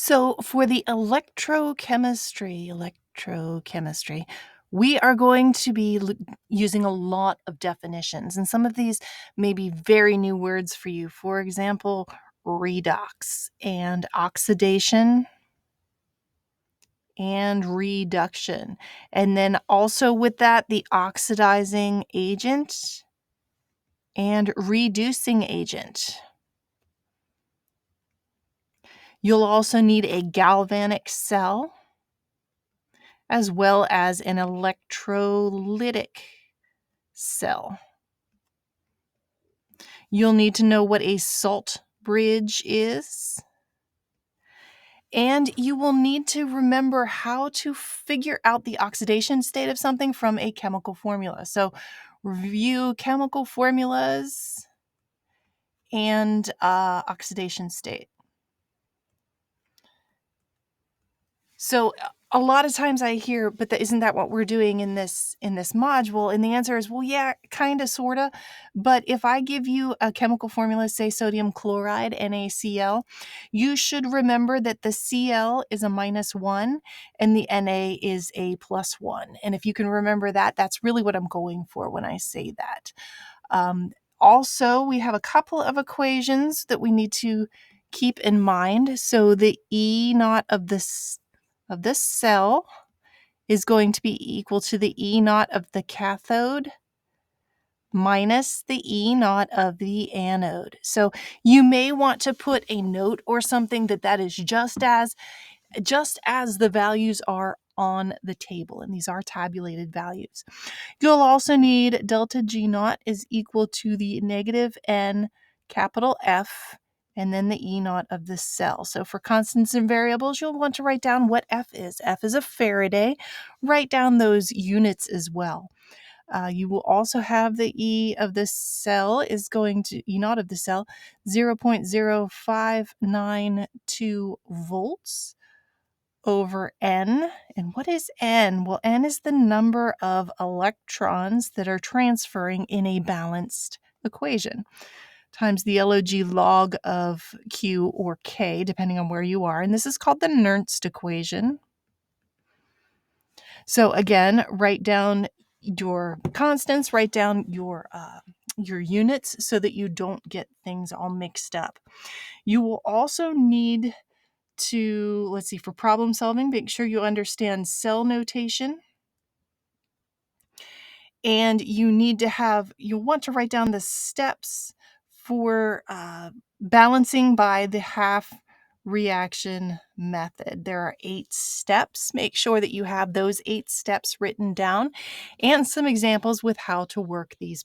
So for the electrochemistry, we are going to be using a lot of definitions, and some of these may be very new words for you. For example, redox and oxidation and reduction. And then also with that, the oxidizing agent and reducing agent. You'll also need a galvanic cell, as well as an electrolytic cell. You'll need to know what a salt bridge is. And you will need to remember how to figure out the oxidation state of something from a chemical formula. So review chemical formulas and oxidation state. So a lot of times I hear, but isn't that what we're doing in this module? And the answer is, well, yeah, kind of, sort of. But if I give you a chemical formula, say sodium chloride, NaCl, you should remember that the Cl is a -1 and the Na is a +1. And if you can remember that, that's really what I'm going for when I say that. Also, we have a couple of equations that we need to keep in mind. So the E naught of this cell is going to be equal to the E naught of the cathode minus the E naught of the anode. So you may want to put a note or something that is just as the values are on the table, and these are tabulated values. You'll also need delta G naught is equal to the negative N capital F and then the E naught of the cell. So for constants and variables, you'll want to write down what F is. F is a Faraday. Write down those units as well. You will also have the E of the cell is going to, E naught of the cell, 0.0592 volts over N. And what is N? Well, N is the number of electrons that are transferring in a balanced equation, times the log log of Q or K, depending on where you are. And this is called the Nernst equation. So again, write down your constants, write down your units so that you don't get things all mixed up. You will also need to, let's see, for problem solving, make sure you understand cell notation. And you'll want to write down the steps for balancing by the half reaction method. There are 8 steps. Make sure that you have those 8 steps written down and some examples with how to work these